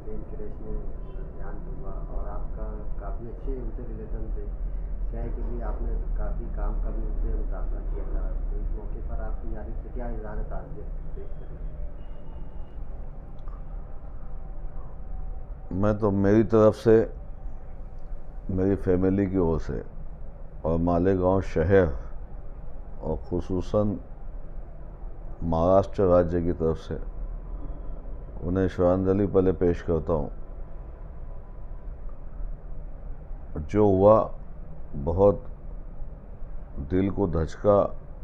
प्रेम crash में ध्यान दूंगा और आपका काफ़ी अच्छे उनसे रिलेशन थे। क्या है कि भी आपने काफ़ी काम का भी उनसे मुकाबला किया था, तो इस मौके पर आपकी यारी से क्या इजहार ताज़ियत पेश करें? मैं तो मेरी तरफ से, मेरी फैमिली की ओर से और मालेगांव शहर और खुसूसन महाराष्ट्र राज्य की तरफ से उन्हें श्रद्धांजलि पहले पेश करता हूँ। जो हुआ बहुत दिल को धचका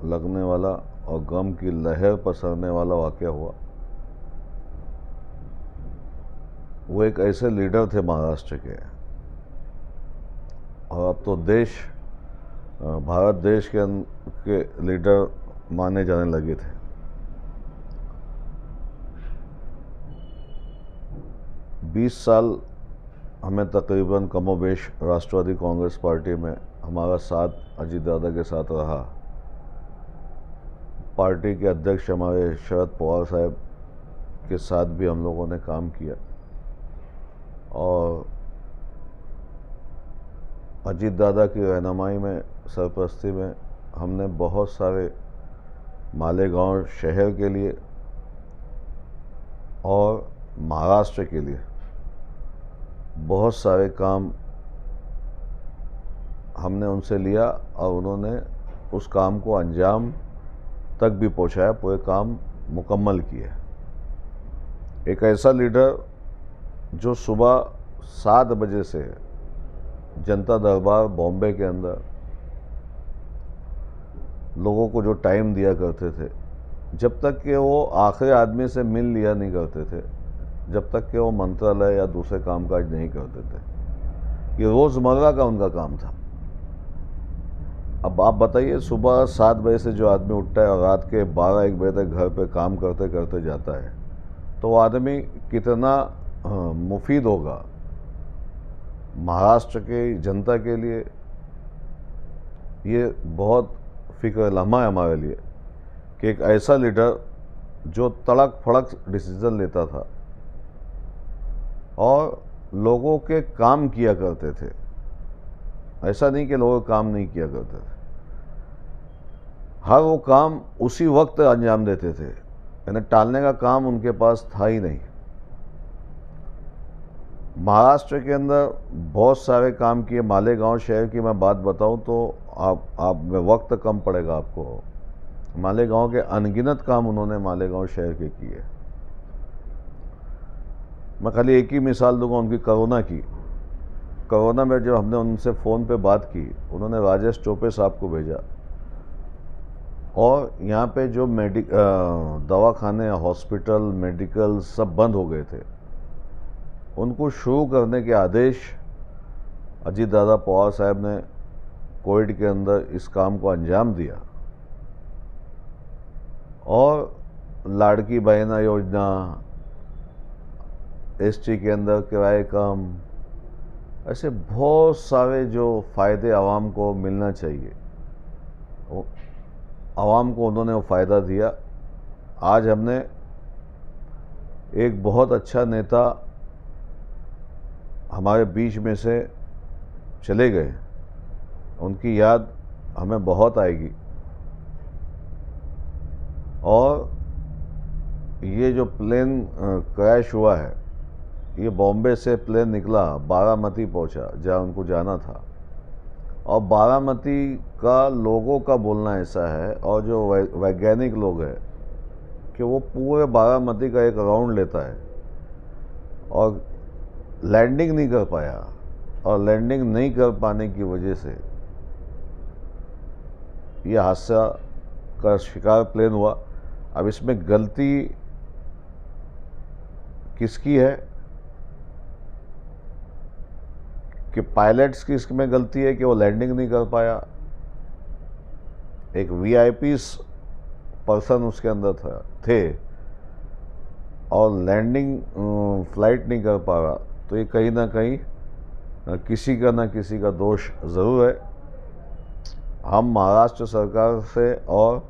लगने वाला और गम की लहर पसरने वाला वाक़या हुआ। वो एक ऐसे लीडर थे महाराष्ट्र के, और अब तो भारत देश के लीडर माने जाने लगे थे। बीस साल हमें तकरीबन कमोबेश राष्ट्रवादी कांग्रेस पार्टी में हमारा साथ अजीत दादा के साथ रहा। पार्टी के अध्यक्ष हमारे शरद पवार साहब के साथ भी हम लोगों ने काम किया, और अजीत दादा की रहनुमाई में, सरपरस्ती में हमने बहुत सारे मालेगांव शहर के लिए और महाराष्ट्र के लिए बहुत सारे काम हमने उनसे लिया, और उन्होंने उस काम को अंजाम तक भी पहुंचाया, पूरे काम मुकम्मल किए। एक ऐसा लीडर जो सुबह 7 बजे से जनता दरबार बॉम्बे के अंदर लोगों को जो टाइम दिया करते थे, जब तक कि वो आखिरी आदमी से मिल लिया नहीं करते थे, जब तक कि वो मंत्रालय या दूसरे कामकाज नहीं करते थे, ये रोज़मर्रा का उनका काम था। अब आप बताइए, सुबह 7 बजे से जो आदमी उठता है और रात के 12-1 बजे तक घर पे काम करते करते जाता है, तो वो आदमी कितना मुफीद होगा महाराष्ट्र के जनता के लिए। ये बहुत फिक्र लम्हा है हमारे लिए कि एक ऐसा लीडर जो तड़क फड़क डिसीज़न लेता था और लोगों के काम किया करते थे। ऐसा नहीं कि लोग काम नहीं किया करते थे, हर वो काम उसी वक्त अंजाम देते थे, यानी टालने का काम उनके पास था ही नहीं। महाराष्ट्र के अंदर बहुत सारे काम किए। मालेगांव शहर की मैं बात बताऊं तो आप में वक्त कम पड़ेगा आपको। मालेगांव के अनगिनत काम उन्होंने मालेगांव शहर के किए। मैं खाली एक ही मिसाल दूंगा उनकी, कोरोना की। कोरोना में जब हमने उनसे फ़ोन पे बात की, उन्होंने राजेश टोपे साहब को भेजा, और यहाँ पे जो दवाखाने, हॉस्पिटल, मेडिकल सब बंद हो गए थे, उनको शुरू करने के आदेश अजीत दादा पवार साहब ने कोविड के अंदर इस काम को अंजाम दिया। और लाड़की बहना योजना, एसटी के अंदर किराए कम, ऐसे बहुत सारे जो फ़ायदे आवाम को मिलना चाहिए, आवाम को उन्होंने वो फ़ायदा दिया। आज हमने एक बहुत अच्छा नेता हमारे बीच में से चले गए, उनकी याद हमें बहुत आएगी। और ये जो प्लेन क्रैश हुआ है, ये बॉम्बे से प्लेन निकला, बारामती पहुंचा जहाँ उनको जाना था, और बारामती का लोगों का बोलना ऐसा है, और जो वैज्ञानिक लोग हैं, कि वो पूरे बारामती का एक राउंड लेता है और लैंडिंग नहीं कर पाया, और लैंडिंग नहीं कर पाने की वजह से ये हादसा का शिकार प्लेन हुआ। अब इसमें गलती किसकी है? कि पायलट्स की इसमें गलती है कि वो लैंडिंग नहीं कर पाया। एक वीआईपी पर्सन उसके अंदर थे और लैंडिंग फ्लाइट नहीं कर पा रहा, तो ये कहीं ना कहीं किसी का ना किसी का दोष ज़रूर है। हम महाराष्ट्र सरकार से और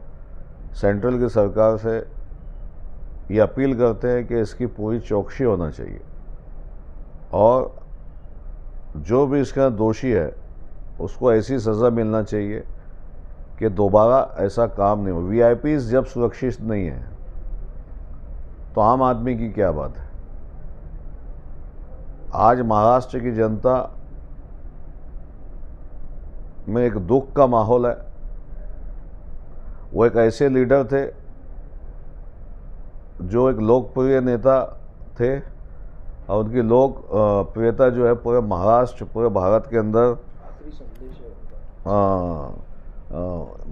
सेंट्रल की सरकार से ये अपील करते हैं कि इसकी पूरी चौकसी होना चाहिए। और जो भी इसका दोषी है उसको ऐसी सज़ा मिलना चाहिए कि दोबारा ऐसा काम नहीं हो। वीआईपीज़ जब सुरक्षित नहीं है तो आम आदमी की क्या बात है। आज महाराष्ट्र की जनता में एक दुख का माहौल है। वो एक ऐसे लीडर थे जो एक लोकप्रिय नेता थे और उनकी लोकप्रियता जो है पूरे महाराष्ट्र, पूरे भारत के अंदर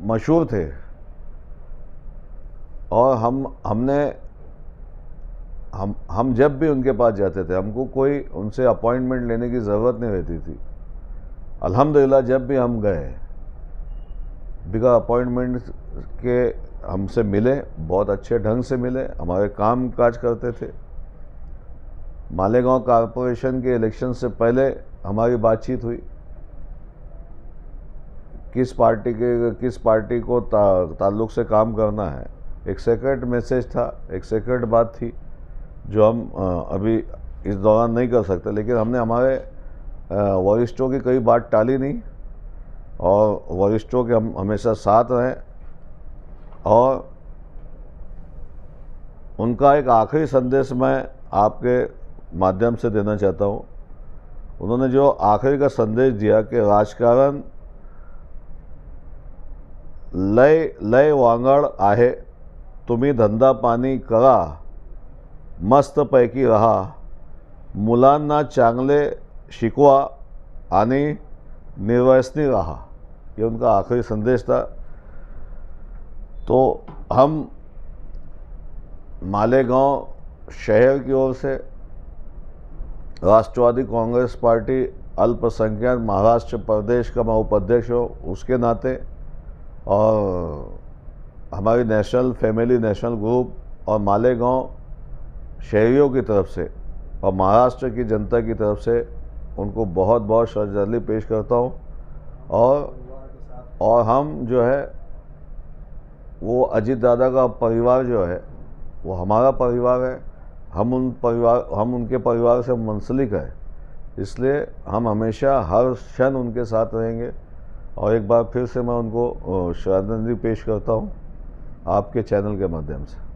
मशहूर थे। और हम जब भी उनके पास जाते थे, हमको कोई उनसे अपॉइंटमेंट लेने की ज़रूरत नहीं रहती थी। अल्हम्दुलिल्लाह जब भी हम गए बिना अपॉइंटमेंट के हमसे मिले, बहुत अच्छे ढंग से मिले, हमारे काम काज करते थे। मालेगांव कॉरपोरेशन के इलेक्शन से पहले हमारी बातचीत हुई, किस पार्टी को ताल्लुक़ से काम करना है। एक सीक्रेट मैसेज था, एक सीक्रेट बात थी जो हम अभी इस दौरान नहीं कर सकते, लेकिन हमने हमारे वरिष्ठों की कोई बात टाली नहीं और वरिष्ठों के हम हमेशा साथ रहें। और उनका एक आखिरी संदेश मैं आपके माध्यम से देना चाहता हूँ। उन्होंने जो आखिरी का संदेश दिया कि राजकारण लय वांगड आहे, तुम्ही धंदा पाणी करा, मस्तपैकी रहा, मुलांना चांगले शिकवा आणि निर्वयसनी रहा। ये उनका आखिरी संदेश था। तो हम मालेगांव शहर की ओर से राष्ट्रवादी कांग्रेस पार्टी अल्पसंख्यक महाराष्ट्र प्रदेश का मैं उपाध्यक्ष हूँ, उसके नाते, और हमारी नेशनल फैमिली, नेशनल ग्रुप और मालेगांव शहरियों की तरफ से और महाराष्ट्र की जनता की तरफ से उनको बहुत बहुत श्रद्धांजलि पेश करता हूँ। और हम जो है वो अजीत दादा का परिवार जो है वो हमारा परिवार है। हम उनके परिवार से मुंसलिक है, इसलिए हम हमेशा हर क्षण उनके साथ रहेंगे। और एक बार फिर से मैं उनको श्रद्धांजलि पेश करता हूँ आपके चैनल के माध्यम से।